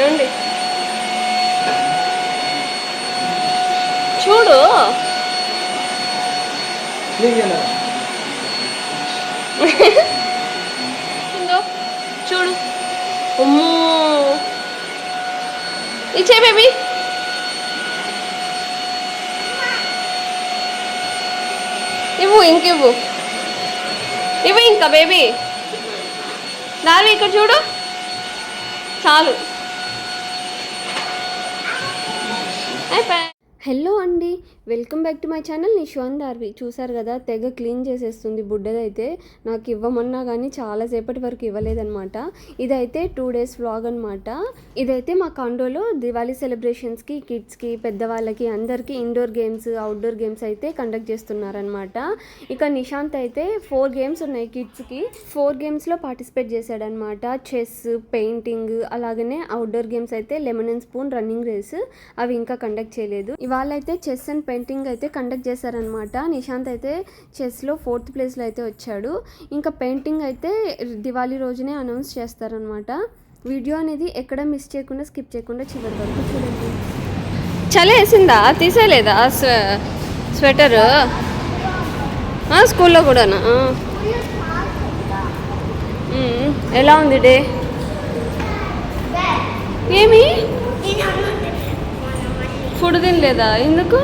ఏమండి చూడు చూడు అమ్మో ఇచ్చే బేబీ ఇవ్వు ఇంకివ్వు ఇవ్వు ఇంకా బేబీ నావి ఇక్కడ చూడు చాలు అయిపోయి. హలో అండి, welcome back to my channel Nishwan Darvi. చూసారు కదా, తెగ క్లీన్ చేసేస్తుంది బుడ్డదైతే. నాకు ఇవ్వమన్నా కానీ చాలాసేపటి వరకు ఇవ్వలేదన్నమాట. ఇదైతే 2 days వ్లాగ్ అనమాట. ఇదైతే మా కాండోలో దివాళీ సెలబ్రేషన్స్కి కిడ్స్కి పెద్దవాళ్ళకి అందరికీ ఇండోర్ గేమ్స్ అవుట్డోర్ గేమ్స్ అయితే కండక్ట్ చేస్తున్నారనమాట. ఇక నిశాంత్ అయితే 4 games ఉన్నాయి కిడ్స్కి. 4 gamesలో పార్టిసిపేట్ చేశాడనమాట. చెస్, పెయింటింగ్, అలాగనే అవుట్డోర్ గేమ్స్ అయితే lemon and spoon, running race అవి ఇంకా కండక్ట్ చేయలేదు. వాళ్ళైతే చెస్ అండ్ పెయింటింగ్ అయితే కండక్ట్ చేశారనమాట. నిశాంత్ అయితే చెస్లో 4th ప్లేస్లో అయితే వచ్చాడు. ఇంకా పెయింటింగ్ అయితే దివాళీ రోజునే అనౌన్స్ చేస్తారనమాట. వీడియో అనేది ఎక్కడ మిస్ చేయకుండా స్కిప్ చేయకుండా చివరి వరకు చూడండి. చలి వేసిందా? తీసేయలేదా స్వెటర్? స్కూల్లో కూడానా? ఎలా ఉంది డే? ఏమి ఫుడ్ తినలేదా? ఎందుకు?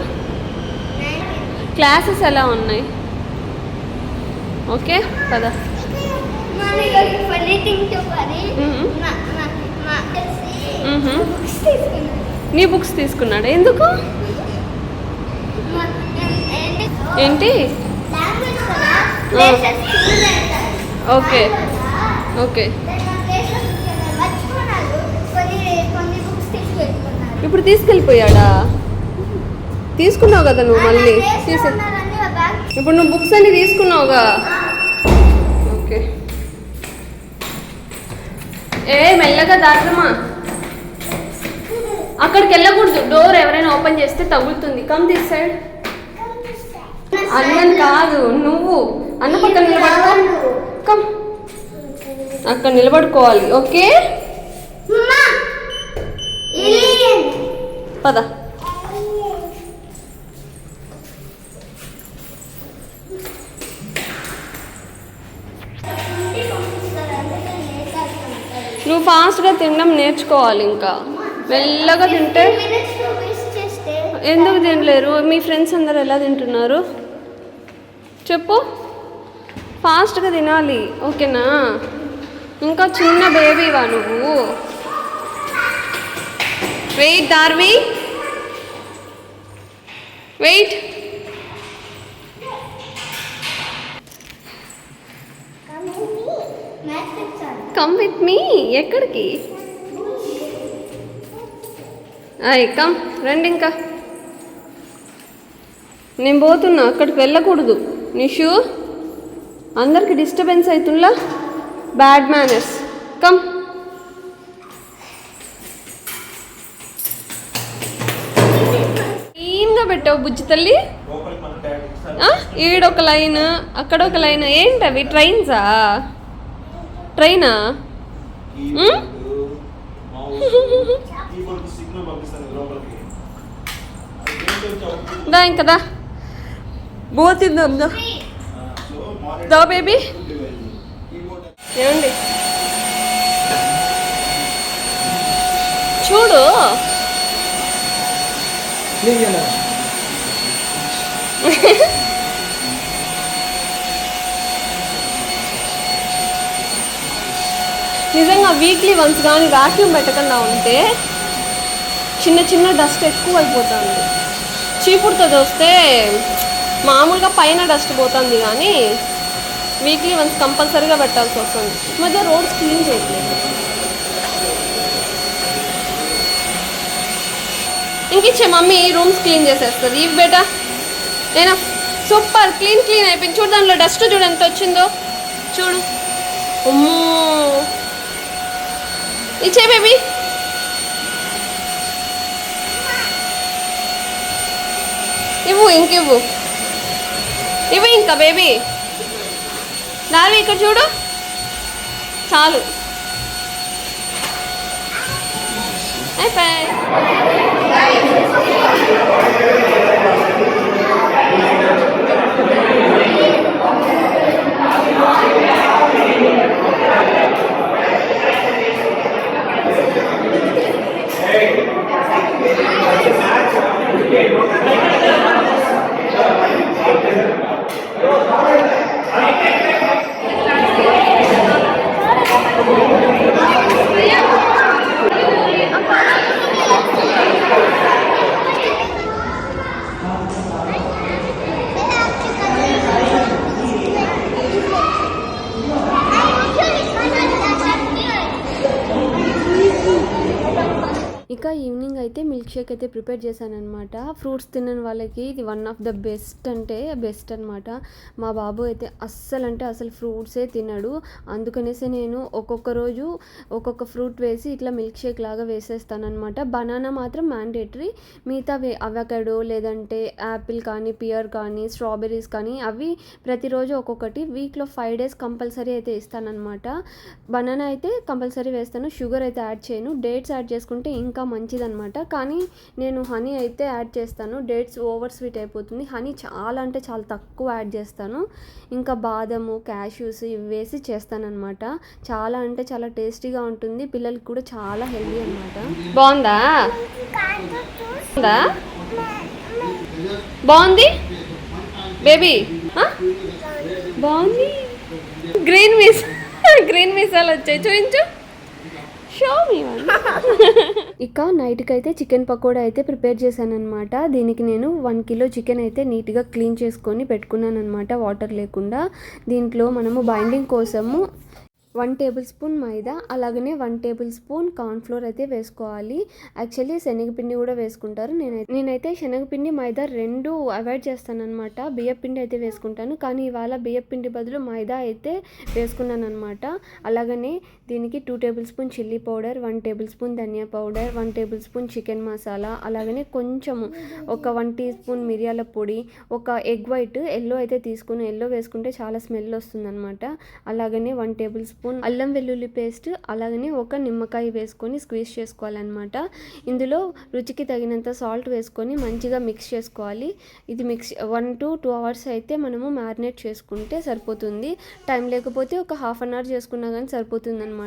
క్లాసెస్ ఎలా ఉన్నాయి? ఓకే పదా. నీ బుక్స్ తీసుకున్నాడా? ఎందుకు? ఏంటి? Okay okay. ఇప్పుడు తీసుకెళ్ళిపోయాడా? తీసుకున్నావు కదా నువ్వు, మళ్ళీ ఇప్పుడు నువ్వు బుక్స్ అన్ని తీసుకున్నావుగా. ఓకే మెల్లగా దాటమా, అక్కడికి వెళ్ళకూడదు. డోర్ ఎవరైనా ఓపెన్ చేస్తే తగులుతుంది. Come this side. అన్నం కాదు, నువ్వు అన్న పక్కన నిలబడుకో. కమ్, అక్కడ నిలబడుకోవాలి. ఓకే పద. నువ్వు ఫాస్ట్గా తినడం నేర్చుకోవాలి. ఇంకా మెల్లగా తింటే. ఎందుకు తినలేరు? మీ ఫ్రెండ్స్ అందరు ఎలా తింటున్నారు చెప్పు. ఫాస్ట్గా తినాలి, ఓకేనా? ఇంకా చిన్న బేబీవా నువ్వు? Wait Darvi, wait. Come with me. ఎక్కడికి? కమ్ రండి. ఇంకా నేను పోతున్నా, అక్కడికి వెళ్ళకూడదు నిషు. అందరికి డిస్టర్బెన్స్ అవుతుందా? Bad manners. కమ్. క్లీన్గా పెట్టావు బుజ్జి తల్లి. ఈడొక లైన్, అక్కడ ఒక లైన్. ఏంటవి? ట్రైన్సా? ట్రైనా? దా ఇంకా దా, పోతుందాం దా. దా బేబీ. ఏమండి చూడు, నిజంగా వీక్లీ వన్స్ కానీ వాక్యూమ్ పెట్టకుండా ఉంటే చిన్న చిన్న డస్ట్ ఎక్కువ అయిపోతుంది. చీపుడుతో చూస్తే మామూలుగా పైన డస్ట్ పోతుంది, కానీ వీక్లీ వన్స్ కంపల్సరీగా పెట్టాల్సి వస్తుంది. ఈ మధ్య రోడ్స్ క్లీన్ చేయట్లేదు. ఇంకిచ్చే మమ్మీ రూమ్స్ క్లీన్ చేసేస్తుంది. ఇవి బేటా నేనా సూపర్ క్లీన్ అయిపోయింది. చూడు, దాంట్లో డస్ట్ చూడు ఎంత వచ్చిందో. చూడు. అమ్మో, ఇచ్చే బేబీ. ఇవ్వు ఇంకివ్వు ఇవ్వు ఇంకా బేబీ. దావి ఇక్కడ చూడు చాలు. బాయ్. ఇక ఈవినింగ్ అయితే మిల్క్ షేక్ అయితే ప్రిపేర్ చేశానమాట. ఫ్రూట్స్ తినని వాళ్ళకి ఇది వన్ ఆఫ్ ద బెస్ట్ అంటే బెస్ట్ అనమాట. మా బాబు అయితే అస్సలు ఫ్రూట్సే తినడు. అందుకనేసి నేను ఒక్కొక్క రోజు ఒక్కొక్క ఫ్రూట్ వేసి ఇట్లా మిల్క్ షేక్ లాగా వేసేస్తానమాట. బనానా మాత్రం మ్యాండేటరీ. మిగతా అవకాడో లేదంటే యాపిల్ కానీ పియర్ కానీ స్ట్రాబెర్రీస్ కానీ అవి ప్రతిరోజు ఒక్కొక్కటి వీక్లో 5 days కంపల్సరీ అయితే ఇస్తానమాట. బనానా అయితే కంపల్సరీ వేస్తాను. షుగర్ అయితే యాడ్ చేయను. డేట్స్ యాడ్ చేసుకుంటే ఇంకా మంచిదన్నమాట. కానీ నేను హనీ అయితే యాడ్ చేస్తాను. డేట్స్ ఓవర్ స్వీట్ అయిపోతుంది. హనీ చాలా అంటే చాలా తక్కువ యాడ్ చేస్తాను. ఇంకా బాదము క్యాష్యూస్ ఇవి వేసి చేస్తానన్నమాట. చాలా అంటే చాలా టేస్టీగా ఉంటుంది. పిల్లలకి కూడా చాలా హెల్దీ అనమాట. బాగుందా? బాగుంది బేబీ, బాగుంది. గ్రీన్ మిసాలు వచ్చాయి, చూపించు. ఇక నైట్కి అయితే చికెన్ పకోడా అయితే ప్రిపేర్ చేశాను అనమాట. దీనికి నేను 1 kilo చికెన్ అయితే నీట్గా క్లీన్ చేసుకొని పెట్టుకున్నాను అనమాట, వాటర్ లేకుండా. దీంట్లో మనము బైండింగ్ కోసము 1 tablespoon మైదా, అలాగనే 1 tablespoon కార్న్ఫ్లోర్ అయితే వేసుకోవాలి. యాక్చువల్లీ శనగపిండి కూడా వేసుకుంటారు. నేనైతే శనగపిండి మైదా 2 అవాయిడ్ చేస్తాను అనమాట. బియ్యపిండి అయితే వేసుకుంటాను. కానీ ఇవాళ బియ్యపిండి బదులు మైదా అయితే వేసుకున్నాను అనమాట. అలాగనే దీనికి 2 tablespoon చిల్లీ పౌడర్, 1 tablespoon ధనియా పౌడర్, 1 tablespoon చికెన్ మసాలా, అలాగనే కొంచెము ఒక 1 teaspoon మిరియాల పొడి, ఒక ఎగ్ వైట్ ఎల్లో అయితే తీసుకుని ఎల్లో వేసుకుంటే చాలా స్మెల్ వస్తుంది అనమాట. అలాగనే 1 tablespoon అల్లం వెల్లుల్లి పేస్ట్, అలాగనే ఒక నిమ్మకాయ వేసుకొని స్క్వీజ్ చేసుకోవాలన్నమాట. ఇందులో రుచికి తగినంత సాల్ట్ వేసుకొని మంచిగా మిక్స్ చేసుకోవాలి. ఇది 1 to 2 hours అయితే మనము మ్యారినేట్ చేసుకుంటే సరిపోతుంది. టైం లేకపోతే ఒక 1/2 an hour చేసుకున్నా కానీ సరిపోతుంది అనమాట.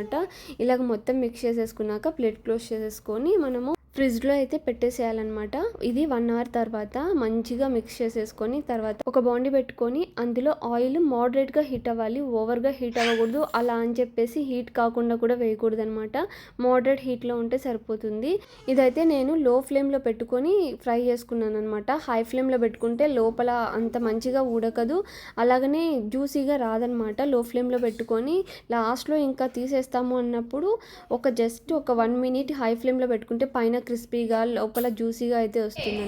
ఇలాగ మొత్తం మిక్స్ చేసేసుకున్నాక ప్లేట్ క్లోజ్ చేసేసుకొని మనము ఫ్రిడ్జ్లో అయితే పెట్టేసేయాలన్నమాట. ఇది 1 hour తర్వాత మంచిగా మిక్స్ చేసేసుకొని తర్వాత ఒక బాండి పెట్టుకొని అందులో ఆయిల్ మోడరేట్గా హీట్ అవ్వాలి, ఓవర్గా హీట్ అవ్వకూడదు. అలా అని చెప్పేసి హీట్ కాకుండా కూడా వేయకూడదు అనమాట. మోడరేట్ హీట్లో ఉంటే సరిపోతుంది. ఇదైతే నేను లో ఫ్లేమ్లో పెట్టుకొని ఫ్రై చేసుకున్నాను అనమాట. హై ఫ్లేమ్లో పెట్టుకుంటే లోపల అంత మంచిగా ఉడకదు, అలాగనే జ్యూసీగా రాదనమాట. లో ఫ్లేమ్లో పెట్టుకొని లాస్ట్లో ఇంకా తీసేస్తాము అన్నప్పుడు జస్ట్ ఒక 1 minute హై ఫ్లేమ్లో పెట్టుకుంటే పైన క్రిస్పీగా లోపల జ్యూసీగా అయితే వస్తుంది.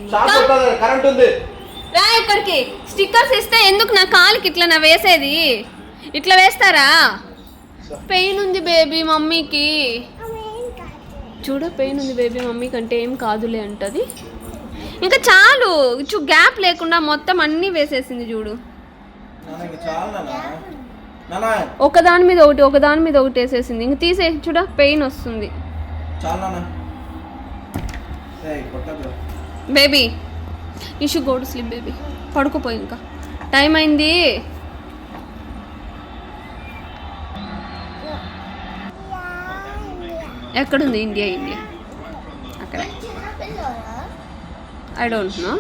ఇక్కడికి స్టిక్కర్స్ ఇస్తే ఎందుకు నా కాలికి ఇట్లా నా వేసేది? ఇట్లా వేస్తారా? పెయిన్ ఉంది బేబీ మమ్మీకి, చూడ పెయిన్ ఉంది బేబీ మమ్మీకి అంటే ఏం కాదులే అంటది. ఇంకా చాలు, గ్యాప్ లేకుండా మొత్తం అన్నీ వేసేసింది చూడు. ఒకదాని మీద ఒకటి వేసేసింది. ఇంక తీసే చూడ, పెయిన్ వస్తుంది. Baby you should go to sleep baby. పడుకోపోయి, ఇంకా టైం అయింది. ఎక్కడుంది ఇండియా? అక్కడ ఐ డోంట్ నో.